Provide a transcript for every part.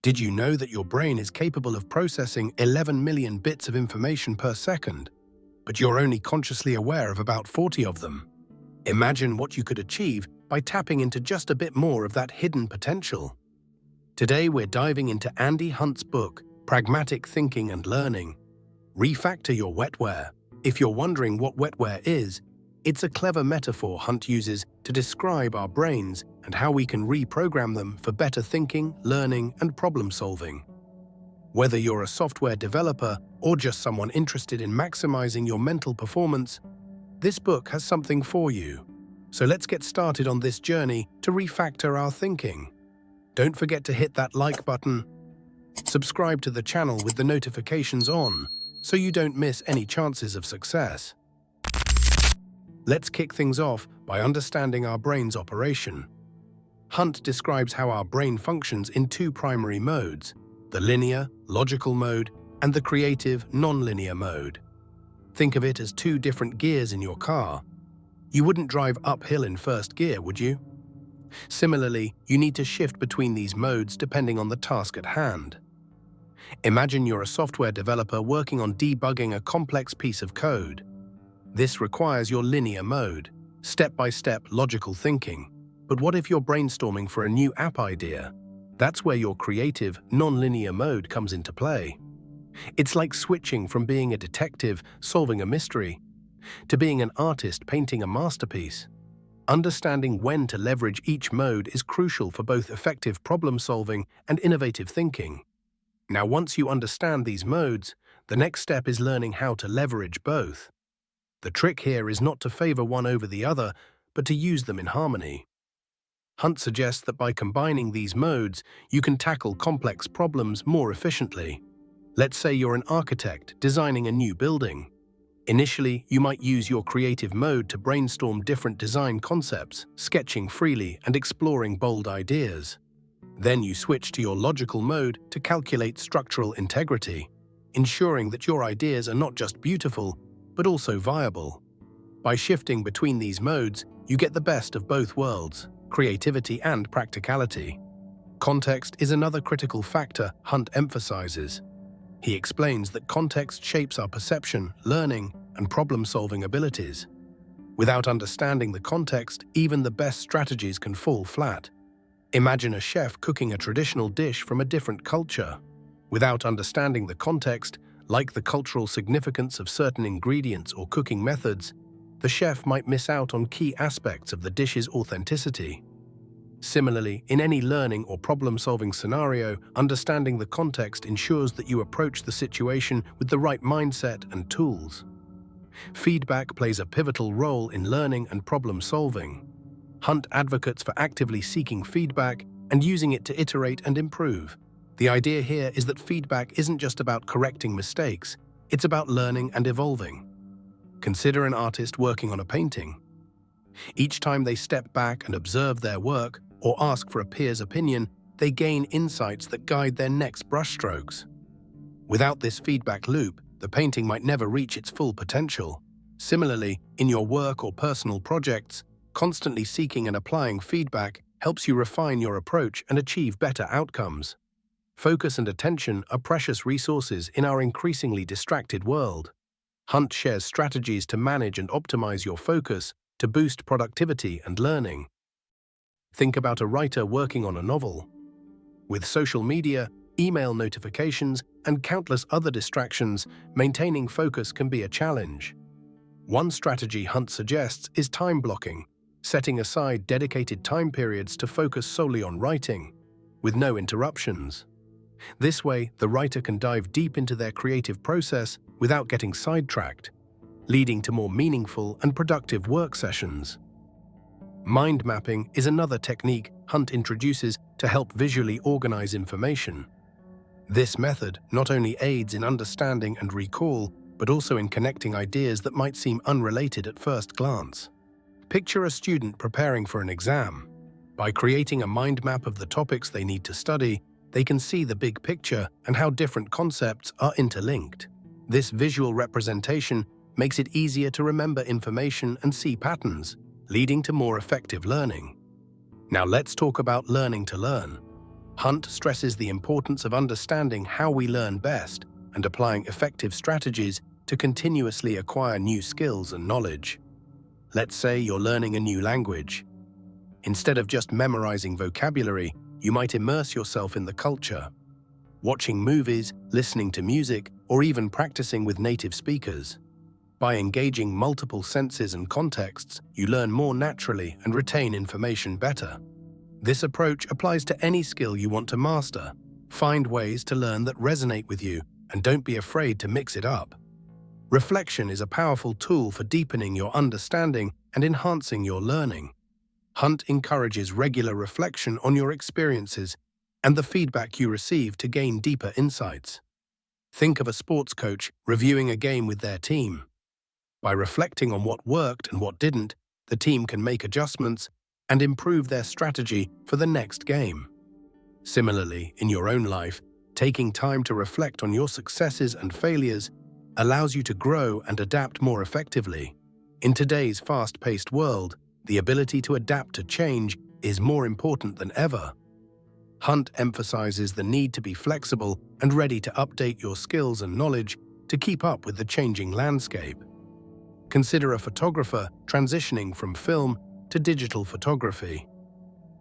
Did you know that your brain is capable of processing 11 million bits of information per second, but you're only consciously aware of about 40 of them? Imagine what you could achieve by tapping into just a bit more of that hidden potential. Today we're diving into Andy Hunt's book, Pragmatic Thinking and Learning. Refactor Your Wetware. If you're wondering what wetware is, it's a clever metaphor Hunt uses to describe our brains and how we can reprogram them for better thinking, learning, and problem-solving. Whether you're a software developer or just someone interested in maximizing your mental performance, this book has something for you. So let's get started on this journey to refactor our thinking. Don't forget to hit that like button, subscribe to the channel with the notifications on, so you don't miss any chances of success. Let's kick things off by understanding our brain's operation. Hunt describes how our brain functions in two primary modes: the linear, logical mode, and the creative, nonlinear mode. Think of it as two different gears in your car. You wouldn't drive uphill in first gear, would you? Similarly, you need to shift between these modes depending on the task at hand. Imagine you're a software developer working on debugging a complex piece of code. This requires your linear mode, step-by-step logical thinking. But what if you're brainstorming for a new app idea? That's where your creative, non-linear mode comes into play. It's like switching from being a detective solving a mystery to being an artist painting a masterpiece. Understanding when to leverage each mode is crucial for both effective problem-solving and innovative thinking. Now, once you understand these modes, the next step is learning how to leverage both. The trick here is not to favor one over the other, but to use them in harmony. Hunt suggests that by combining these modes, you can tackle complex problems more efficiently. Let's say you're an architect designing a new building. Initially, you might use your creative mode to brainstorm different design concepts, sketching freely and exploring bold ideas. Then you switch to your logical mode to calculate structural integrity, ensuring that your ideas are not just beautiful, but also viable. By shifting between these modes, you get the best of both worlds, creativity and practicality. Context is another critical factor Hunt emphasizes. He explains that context shapes our perception, learning, and problem-solving abilities. Without understanding the context, even the best strategies can fall flat. Imagine a chef cooking a traditional dish from a different culture. Without understanding the context, like the cultural significance of certain ingredients or cooking methods, the chef might miss out on key aspects of the dish's authenticity. Similarly, in any learning or problem-solving scenario, understanding the context ensures that you approach the situation with the right mindset and tools. Feedback plays a pivotal role in learning and problem-solving. Hunt advocates for actively seeking feedback and using it to iterate and improve. The idea here is that feedback isn't just about correcting mistakes, it's about learning and evolving. Consider an artist working on a painting. Each time they step back and observe their work or ask for a peer's opinion, they gain insights that guide their next brushstrokes. Without this feedback loop, the painting might never reach its full potential. Similarly, in your work or personal projects, constantly seeking and applying feedback helps you refine your approach and achieve better outcomes. Focus and attention are precious resources in our increasingly distracted world. Hunt shares strategies to manage and optimize your focus to boost productivity and learning. Think about a writer working on a novel. With social media, email notifications, and countless other distractions, maintaining focus can be a challenge. One strategy Hunt suggests is time blocking, setting aside dedicated time periods to focus solely on writing, with no interruptions. This way, the writer can dive deep into their creative process without getting sidetracked, leading to more meaningful and productive work sessions. Mind mapping is another technique Hunt introduces to help visually organize information. This method not only aids in understanding and recall, but also in connecting ideas that might seem unrelated at first glance. Picture a student preparing for an exam. By creating a mind map of the topics they need to study, they can see the big picture and how different concepts are interlinked. This visual representation makes it easier to remember information and see patterns, leading to more effective learning. Now let's talk about learning to learn. Hunt stresses the importance of understanding how we learn best and applying effective strategies to continuously acquire new skills and knowledge. Let's say you're learning a new language. Instead of just memorizing vocabulary, you might immerse yourself in the culture, watching movies, listening to music, or even practicing with native speakers. By engaging multiple senses and contexts, you learn more naturally and retain information better. This approach applies to any skill you want to master. Find ways to learn that resonate with you, and don't be afraid to mix it up. Reflection is a powerful tool for deepening your understanding and enhancing your learning. Hunt encourages regular reflection on your experiences and the feedback you receive to gain deeper insights. Think of a sports coach reviewing a game with their team. By reflecting on what worked and what didn't, the team can make adjustments and improve their strategy for the next game. Similarly, in your own life, taking time to reflect on your successes and failures allows you to grow and adapt more effectively. In today's fast-paced world, the ability to adapt to change is more important than ever. Hunt emphasizes the need to be flexible and ready to update your skills and knowledge to keep up with the changing landscape. Consider a photographer transitioning from film to digital photography.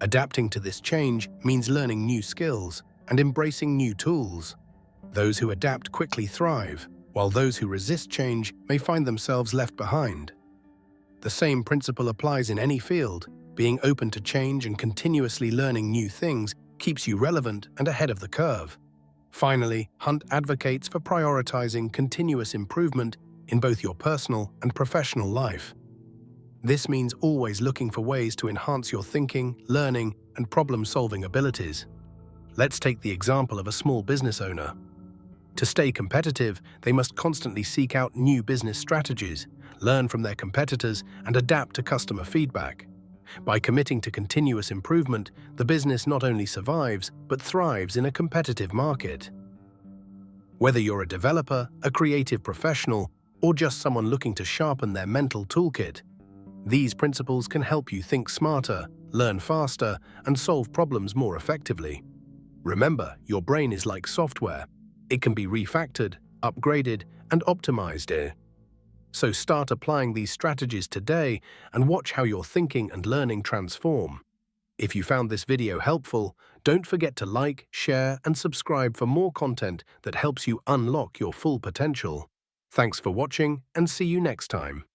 Adapting to this change means learning new skills and embracing new tools. Those who adapt quickly thrive, while those who resist change may find themselves left behind. The same principle applies in any field. Being open to change and continuously learning new things keeps you relevant and ahead of the curve. Finally, Hunt advocates for prioritizing continuous improvement in both your personal and professional life. This means always looking for ways to enhance your thinking, learning, and problem-solving abilities. Let's take the example of a small business owner. To stay competitive, they must constantly seek out new business strategies, learn from their competitors, and adapt to customer feedback. By committing to continuous improvement, the business not only survives, but thrives in a competitive market. Whether you're a developer, a creative professional, or just someone looking to sharpen their mental toolkit, these principles can help you think smarter, learn faster, and solve problems more effectively. Remember, your brain is like software. It can be refactored, upgraded, and optimized. So start applying these strategies today and watch how your thinking and learning transform. If you found this video helpful, don't forget to like, share, and subscribe for more content that helps you unlock your full potential. Thanks for watching, and see you next time.